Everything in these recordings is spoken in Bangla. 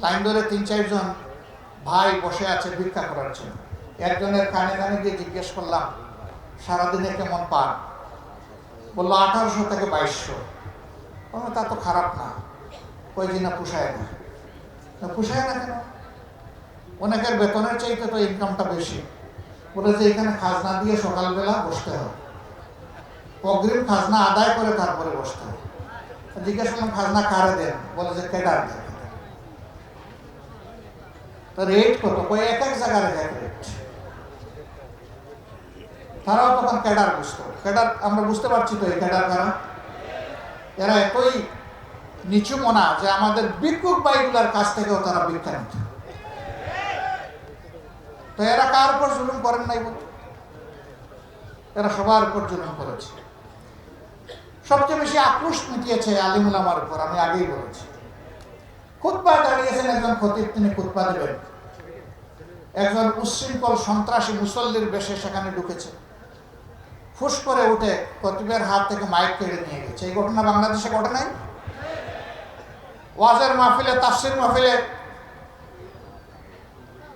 লাইন ধরে ৩-৪ জন ভাই বসে আছে ভিক্ষা করার জন্য। একজনের কানে কানে গিয়ে জিজ্ঞেস করলাম, সারাদিনে কেমন পান? বললো ১৮০০ থেকে ২২০০। তা তো খারাপ না। ওই দিন পুষায় না। পুষায় না কেন? অনেকের বেতনের চাইতে তো ইনকামটা বেশি। বলে যে এখানে খাজনা দিয়ে সকালবেলা বসতে হয়, অগ্রিম খাজনা আদায় করে তারপরে বসতে হয়। জিজ্ঞেস করলাম খাজনা কারে দেন? বলে যে কেডার দেন। তো রেট কত? কই এক এক জায়গার এক এক রেট। তারাও তখন ক্যাডার বুঝতো। ক্যাডার আমরা বুঝতে পারছি তো এই ক্যাডার কারা। এরা এতই নিচু মনা যে আমাদের ভিক্ষুক ভাইগুলার কাছ থেকেও তারা ভিক্ষা নিত। তো এরা কার উপর জুলুম করেন নাই বল? এরা সবার উপর জুলুম করেছে। সবচেয়ে বেশি আক্রোশ মিটিয়েছে আলিম উলামার উপর। আমি আগেই বলেছি, খুতবা দাঁড়িয়েছেন একজন খতিব, তিনি খুতবা দেবেন, একজন উচ্ছৃঙ্খল সন্ত্রাসী মুসল্লির বেশে সেখানে ঢুকেছে, ফুস করে উঠে খতিবের হাত থেকে মাইক কেড়ে নিয়ে গেছে। এই ঘটনা বাংলাদেশে ঘটে নাই? ওয়াজের মাহফিলে, তাফসির মাহফিলে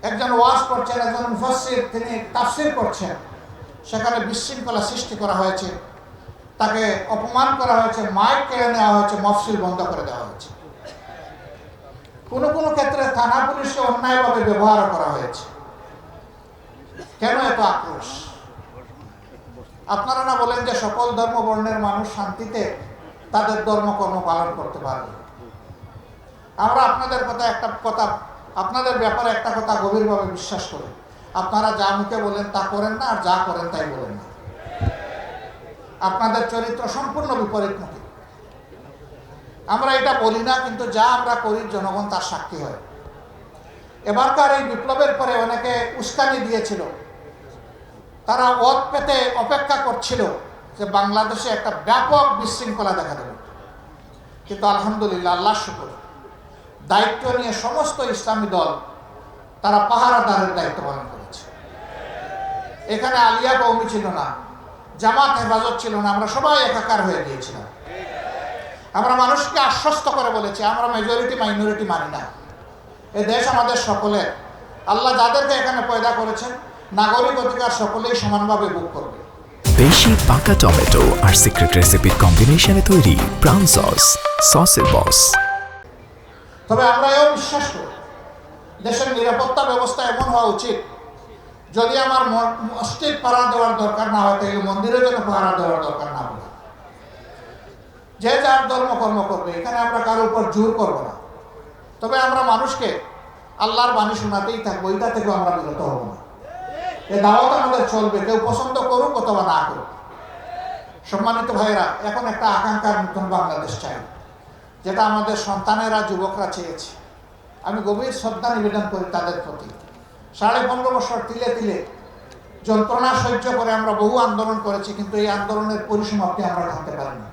একজন ওয়াজ করছেন, একজন মুফাসসির তিনি তাফসির করছেন, সেখানে বিশৃঙ্খলা সৃষ্টি করা হয়েছে, তাকে অপমান করা হয়েছে, মাইক কেড়ে নেওয়া হয়েছে, মফসিল বন্ধ করে দেওয়া হয়েছে। কোনো কোনো ক্ষেত্রে থানা পুলিশকে অন্যায়ভাবে ব্যবহার করা হয়েছে। কেন এত আক্রোশ? আপনারা না বলেন যে সকল ধর্ম বর্ণের মানুষ শান্তিতে তাদের ধর্মকর্ম পালন করতে পারবে? আমরা আপনাদের আপনাদের ব্যাপারে একটা কথা গভীরভাবে বিশ্বাস করি, আপনারা যা মুখে বলেন তা করেন না, আর যা করেন তাই বলেন না। আপনাদের চরিত্র সম্পূর্ণ বিপরীতমুখী। আমরা এটা বলি না, কিন্তু যা আমরা করি জনগণ তার সাক্ষী হয়। এবারকার এই বিপ্লবের পরে অনেকে উস্কানি দিয়েছিল, তারা ওত পেতে অপেক্ষা করছিল যে বাংলাদেশে একটা ব্যাপক বিশৃঙ্খলা দেখা দেবে। কিন্তু আলহামদুলিল্লাহ, আল্লাহ শুকর, দায়িত্ব নিয়ে সমস্ত ইসলামী দল তারা পাহারাদারের দায়িত্ব পালন করেছে। এখানে আলিয়া কওমি ছিল না, জামাত হেফাজত ছিল না, আমরা সবাই একাকার হয়ে গিয়েছিলাম। আমরা মানুষকে আশ্বস্ত করে বলেছি আমরা মেজরিটি মাইনরিটি মানি না। এ দেশ আমাদের সকলের। আল্লাহ যাদেরকে এখানে পয়দা করেছেন নাগরিক অধিকার সকলেই সমানভাবে ভোগ করবে। বেশি পাকা টমেটো আর সিক্রেট রেসিপির কম্বিনেশনে তৈরি প্রাউন সসের বস। তবে আমরা এও বিশ্বাস করি দেশের নিরাপত্তা ব্যবস্থা এমন হওয়া উচিত, যদি আমার মসজিদ পাহারা দেওয়ার দরকার না হয় তাহলে মন্দিরের জন্য পাহারা দেওয়ার দরকার না হবে। যে যার ধর্মকর্ম করবে, এখানে আমরা কারোর উপর জোর করবো না। তবে আমরা মানুষকে আল্লাহর বাণী শোনাতেই থাকবো, এটা থেকেও আমরা বিরত হব না। এ দাওয়াত আমাদের চলবে, কেউ পছন্দ করুক অথবা না করুক। সম্মানিত ভাইয়েরা, এখন একটা আকাঙ্ক্ষার নতুন বাংলাদেশ চাই, যেটা আমাদের সন্তানেরা, যুবকরা চেয়েছে। আমি গভীর শ্রদ্ধা নিবেদন করি তাদের প্রতি। 15.5 বছর তিলে তিলে যন্ত্রণা সহ্য করে আমরা বহু আন্দোলন করেছি, কিন্তু এই আন্দোলনের পরিসমাপ্তি আমরা জানতে পারিনি।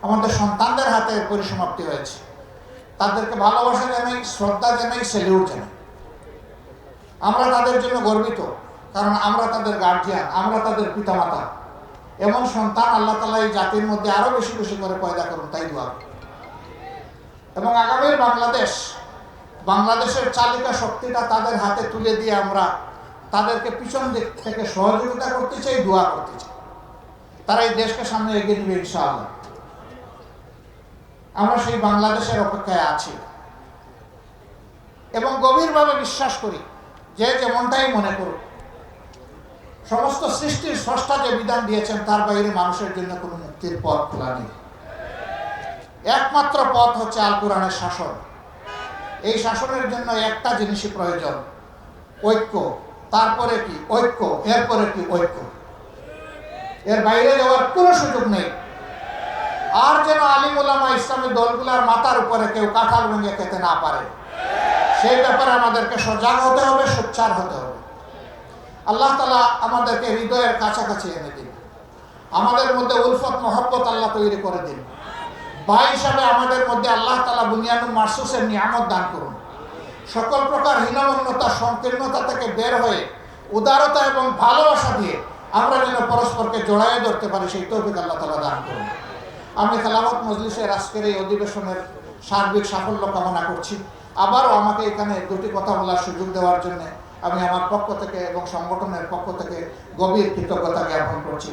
আমাদের সন্তানদের হাতে পরিসমাপ্তি হয়েছে। তাদেরকে ভালোবাসা জানাই, শ্রদ্ধা জানাই, স্যালিউট জানাই। আমরা তাদের জন্য গর্বিত, কারণ আমরা তাদের গার্জিয়ান, আমরা তাদের পিতামাতা। এমন সন্তান আল্লাহ তাআলা এই জাতির মধ্যে আরো বেশি বেশি করে পয়দা করুন, তাই দোয়া। এবং আগামীর বাংলাদেশের চালিকা শক্তিটা তাদের হাতে তুলে দিয়ে আমরা তাদেরকে পিছন দিক থেকে সহযোগিতা করতে চাই, দোয়া করতে চাই। তারা এই দেশকে সামনে এগিয়ে নেবে ইনশাআল্লাহ। আমরা সেই বাংলাদেশের অপেক্ষায় আছি এবং গভীরভাবে বিশ্বাস করি যে যেমনটাই মনে করুক, সমস্ত সৃষ্টির স্রষ্টা যে বিধান দিয়েছেন তার বাইরে মানুষের জন্য কোনো মুক্তির পথ খোলা নেই। একমাত্র পথ হচ্ছে আল কোরআনের শাসন। এই শাসনের জন্য একটা জিনিসই প্রয়োজন, ঐক্য। তারপরে কি ঐক্য, এরপরে কি ঐক্য। এর বাইরে যাওয়ার কোনো সুযোগ নেই। আর যেন আলিম উলামা ইসলামী দলগুলার মাথার উপরে কেউ কাঁঠাল ভেঙে খেতে না পারে, সেই ব্যাপারে আমাদেরকে সজাগ হতে হবে, সোচ্চার হতে হবে। আল্লাহ তাআলা আমাদেরকে হৃদয়ের কাছাকাছি এনে দিন, আমাদের মধ্যে উলফত মহব্বত আল্লাহ তৈরি করে দিন। ভাই হিসাবে আমাদের মধ্যে আল্লাহ তাআলা বুনিয়ানুল মারসুসের নিয়ামত দান করুন। সকল প্রকার হীনমন্যতা, সংকীর্ণতা থেকে বের হয়ে উদারতা এবং ভালোবাসা দিয়ে আমরা যেন পরস্পরকে জড়াইয়ে ধরতে পারি, সেই তৌফিক আল্লাহ তাআলা দান করুন। আমি খেলাফত মজলিসের আজকের এই অধিবেশনের সার্বিক সাফল্য কামনা করছি। আবারও আমাকে এখানে দুটি কথা বলার সুযোগ দেওয়ার জন্য আমি আমার পক্ষ থেকে এবং সংগঠনের পক্ষ থেকে গভীর কৃতজ্ঞতা জ্ঞাপন করছি।